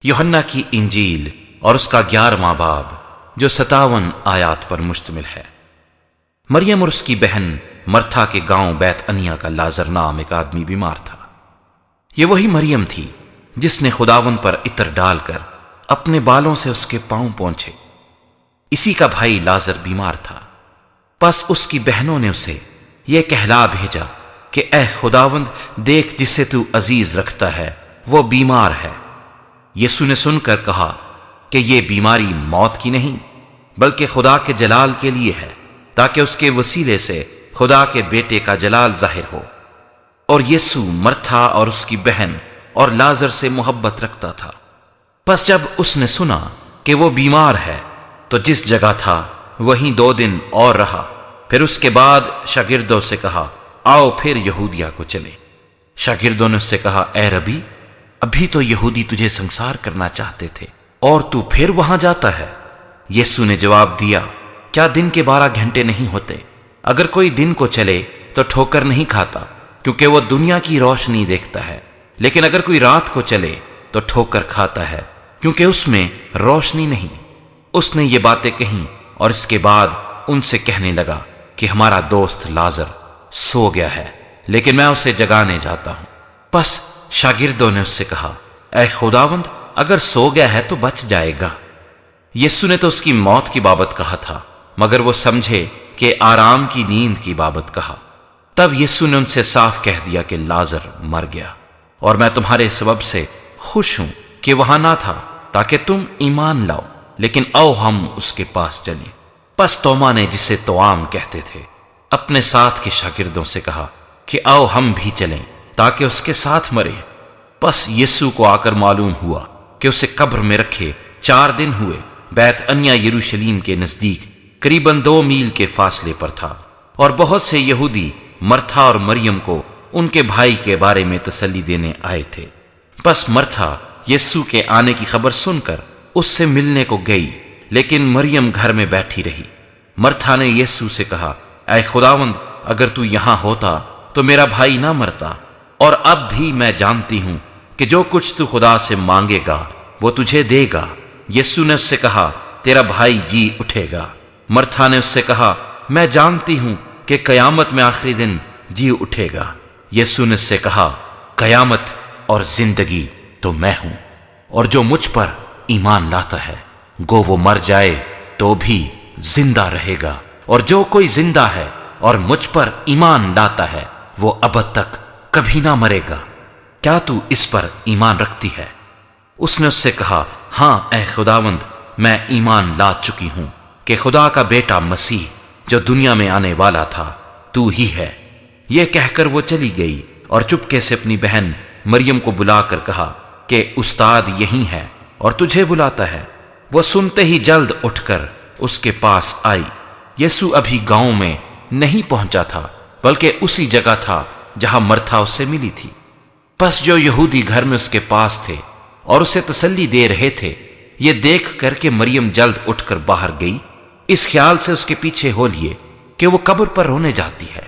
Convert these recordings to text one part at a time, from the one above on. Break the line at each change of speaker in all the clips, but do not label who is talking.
یوحنا کی انجیل اور اس کا 11واں باب جو 57 آیات پر مشتمل ہے۔ مریم اور اس کی بہن مرتھا کے گاؤں بیت انیا کا لازر نام ایک آدمی بیمار تھا۔ یہ وہی مریم تھی جس نے خداوند پر عطر ڈال کر اپنے بالوں سے اس کے پاؤں پونچھے۔ اسی کا بھائی لازر بیمار تھا۔ پس اس کی بہنوں نے اسے یہ کہلا بھیجا کہ اے خداوند، دیکھ جسے تو عزیز رکھتا ہے وہ بیمار ہے۔ یسوع نے سن کر کہا کہ یہ بیماری موت کی نہیں بلکہ خدا کے جلال کے لیے ہے، تاکہ اس کے وسیلے سے خدا کے بیٹے کا جلال ظاہر ہو۔ اور یسوع مرتھا اور اس کی بہن اور لازر سے محبت رکھتا تھا۔ پس جب اس نے سنا کہ وہ بیمار ہے تو جس جگہ تھا وہیں 2 دن اور رہا۔ پھر اس کے بعد شاگردوں سے کہا، آؤ پھر یہودیہ کو چلے۔ شاگردوں نے اس سے کہا، اے ربی، ابھی تو یہودی تجھے سنسار کرنا چاہتے تھے اور تو پھر وہاں جاتا ہے۔ یسوع نے جواب دیا، کیا دن کے 12 گھنٹے نہیں ہوتے؟ اگر کوئی دن کو چلے تو ٹھوکر نہیں کھاتا، کیونکہ وہ دنیا کی روشنی دیکھتا ہے، لیکن اگر کوئی رات کو چلے تو ٹھوکر کھاتا ہے، کیونکہ اس میں روشنی نہیں۔ اس نے یہ باتیں کہیں اور اس کے بعد ان سے کہنے لگا کہ ہمارا دوست لازر سو گیا ہے، لیکن میں اسے جگانے جاتا ہوں۔ پس شاگردوں نے اس سے کہا، اے خداوند، اگر سو گیا ہے تو بچ جائے گا۔ یسوع نے تو اس کی موت کی بابت کہا تھا، مگر وہ سمجھے کہ آرام کی نیند کی بابت کہا۔ تب یسوع نے ان سے صاف کہہ دیا کہ لازر مر گیا، اور میں تمہارے سبب سے خوش ہوں کہ وہاں نہ تھا، تاکہ تم ایمان لاؤ، لیکن آؤ ہم اس کے پاس چلیں۔ پس توما نے، جسے توام کہتے تھے، اپنے ساتھ کے شاگردوں سے کہا کہ آؤ ہم بھی چلیں تاکہ اس کے ساتھ مرے۔ پس یسوع کو آ کر معلوم ہوا کہ اسے قبر میں رکھے 4 دن ہوئے۔ بیت انیا یروشلیم کے نزدیک قریباً 2 میل کے فاصلے پر تھا، اور بہت سے یہودی مرتھا اور مریم کو ان کے بھائی کے بارے میں تسلی دینے آئے تھے۔ پس مرتھا یسوع کے آنے کی خبر سن کر اس سے ملنے کو گئی، لیکن مریم گھر میں بیٹھی رہی۔ مرتھا نے یسوع سے کہا، اے خداوند، اگر تو یہاں ہوتا تو میرا بھائی نہ مرتا، اور اب بھی میں جانتی ہوں کہ جو کچھ تو خدا سے مانگے گا وہ تجھے دے گا۔ یسوع نے اس سے کہا، تیرا بھائی جی اٹھے گا۔ مرتھا نے اس سے کہا، میں جانتی ہوں کہ قیامت میں آخری دن جی اٹھے گا۔ یسوع نے اس سے کہا، قیامت اور زندگی تو میں ہوں، اور جو مجھ پر ایمان لاتا ہے گو وہ مر جائے تو بھی زندہ رہے گا، اور جو کوئی زندہ ہے اور مجھ پر ایمان لاتا ہے وہ ابد تک کبھی نہ مرے گا۔ کیا تو اس پر ایمان رکھتی ہے؟ اس نے اس سے کہا، ہاں اے خداوند، میں ایمان لا چکی ہوں کہ خدا کا بیٹا مسیح جو دنیا میں آنے والا تھا تو ہی ہے۔ یہ کہہ کر وہ چلی گئی اور چپکے سے اپنی بہن مریم کو بلا کر کہا کہ استاد یہیں ہے اور تجھے بلاتا ہے۔ وہ سنتے ہی جلد اٹھ کر اس کے پاس آئی۔ یسوع ابھی گاؤں میں نہیں پہنچا تھا، بلکہ اسی جگہ تھا جہاں مرتھا اس سے ملی تھی۔ پس جو یہودی گھر میں اس کے پاس تھے اور اسے تسلی دے رہے تھے، یہ دیکھ کر کہ مریم جلد اٹھ کر باہر گئی، اس خیال سے اس کے پیچھے ہو لیے کہ وہ قبر پر رونے جاتی ہے۔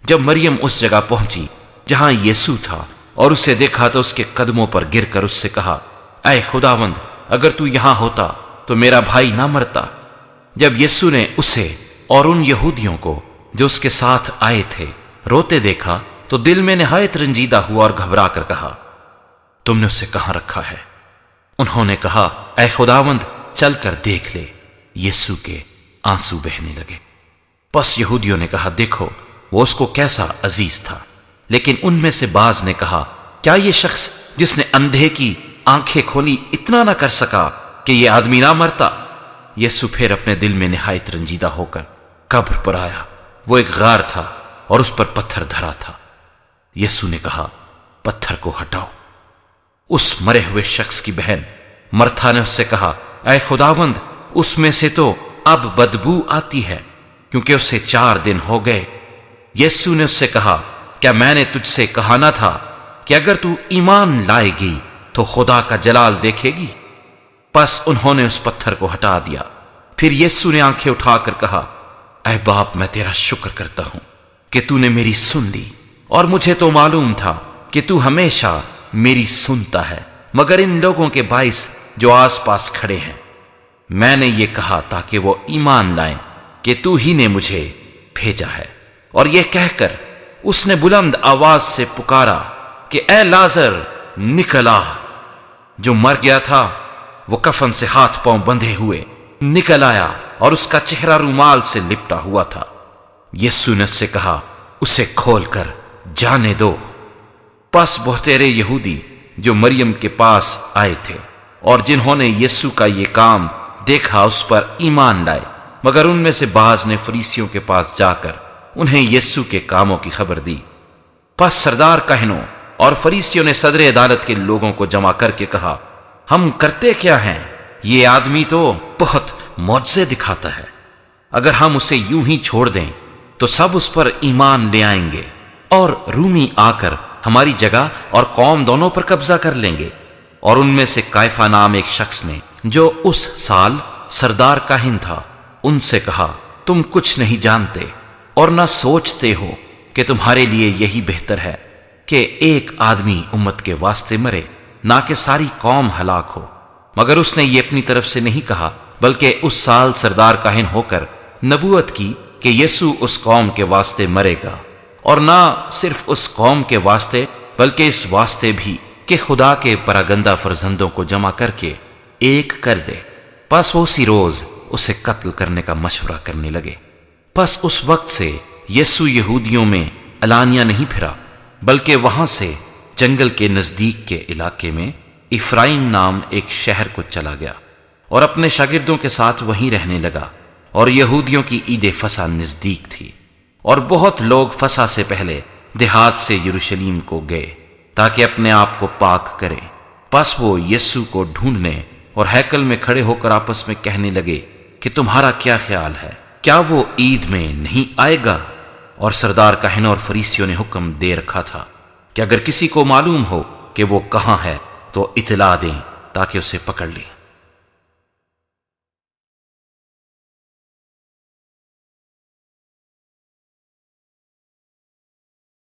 جب مریم اس جگہ پہنچی جہاں یسوع تھا اور اسے دیکھا تو اس کے قدموں پر گر کر اس سے کہا، اے خداوند، اگر تو یہاں ہوتا تو میرا بھائی نہ مرتا۔ جب یسوع نے اسے اور ان یہودیوں کو جو اس کے ساتھ آئے تھے روتے دیکھا تو دل میں نہایت رنجیدہ ہوا اور گھبرا کر کہا، تم نے اسے کہاں رکھا ہے؟ انہوں نے کہا، اے خداوند، چل کر دیکھ لے۔ یسوع کے آنسو بہنے لگے۔ پس یہودیوں نے کہا، دیکھو وہ اس کو کیسا عزیز تھا۔ لیکن ان میں سے بعض نے کہا، کیا یہ شخص جس نے اندھے کی آنکھیں کھولی اتنا نہ کر سکا کہ یہ آدمی نہ مرتا؟ یسوع پھر اپنے دل میں نہایت رنجیدہ ہو کر قبر پر آیا۔ وہ ایک غار تھا اور اس پر پتھر دھرا تھا۔ یسوع نے کہا، پتھر کو ہٹاؤ۔ اس مرے ہوئے شخص کی بہن مرتھا نے اس سے کہا، اے خداوند، اس میں سے تو اب بدبو آتی ہے، کیونکہ اسے 4 دن ہو گئے۔ یسوع نے اس سے کہا، کیا میں نے تجھ سے کہا نہ تھا کہ اگر تو ایمان لائے گی تو خدا کا جلال دیکھے گی؟ پس انہوں نے اس پتھر کو ہٹا دیا۔ پھر یسوع نے آنکھیں اٹھا کر کہا، اے باپ، میں تیرا شکر کرتا ہوں کہ تو نے میری سن لی، اور مجھے تو معلوم تھا کہ تو ہمیشہ میری سنتا ہے، مگر ان لوگوں کے باعث جو آس پاس کھڑے ہیں۔ میں نے یہ کہا تاکہ وہ ایمان لائیں کہ تو ہی نے مجھے بھیجا ہے۔ اور یہ کہہ کر اس نے بلند آواز سے پکارا کہ اے لازر نکل آ۔ جو مر گیا تھا وہ کفن سے ہاتھ پاؤں بندھے ہوئے نکل آیا اور اس کا چہرہ رومال سے لپٹا ہوا تھا۔ یسوع نے اس سے کہا اسے کھول کر جانے دو۔ پس بہتیرے یہودی جو مریم کے پاس آئے تھے اور جنہوں نے یسوع کا یہ کام دیکھا اس پر ایمان لائے، مگر ان میں سے بعض نے فریسیوں کے پاس جا کر انہیں یسوع کے کاموں کی خبر دی۔ پس سردار کاہنوں اور فریسیوں نے صدر عدالت کے لوگوں کو جمع کر کے کہا، ہم کرتے کیا ہیں؟ یہ آدمی تو بہت معجزے دکھاتا ہے۔ اگر ہم اسے یوں ہی چھوڑ دیں تو سب اس پر ایمان لے آئیں گے، اور رومی آ کر ہماری جگہ اور قوم دونوں پر قبضہ کر لیں گے۔ اور ان میں سے کائفہ نام ایک شخص نے جو اس سال سردار کاہن تھا ان سے کہا، تم کچھ نہیں جانتے اور نہ سوچتے ہو کہ تمہارے لیے یہی بہتر ہے کہ ایک آدمی امت کے واسطے مرے، نہ کہ ساری قوم ہلاک ہو۔ مگر اس نے یہ اپنی طرف سے نہیں کہا، بلکہ اس سال سردار کاہن ہو کر نبوت کی کہ یسوع اس قوم کے واسطے مرے گا، اور نہ صرف اس قوم کے واسطے بلکہ اس واسطے بھی کہ خدا کے پراگندہ فرزندوں کو جمع کر کے ایک کر دے۔ پس وہ اسی روز اسے قتل کرنے کا مشورہ کرنے لگے۔ پس اس وقت سے یسوع یہودیوں میں علانیہ نہیں پھرا، بلکہ وہاں سے جنگل کے نزدیک کے علاقے میں افرائیم نام ایک شہر کو چلا گیا اور اپنے شاگردوں کے ساتھ وہیں رہنے لگا۔ اور یہودیوں کی عید فصح نزدیک تھی، اور بہت لوگ فصح سے پہلے دیہات سے یروشلیم کو گئے تاکہ اپنے آپ کو پاک کریں۔ پس وہ یسوع کو ڈھونڈنے اور ہیکل میں کھڑے ہو کر آپس میں کہنے لگے کہ تمہارا کیا خیال ہے؟ کیا وہ عید میں نہیں آئے گا؟ اور سردار کاہنوں اور فریسیوں نے حکم دے رکھا تھا کہ اگر کسی کو معلوم ہو کہ وہ کہاں ہے تو اطلاع دیں تاکہ اسے پکڑ لیں۔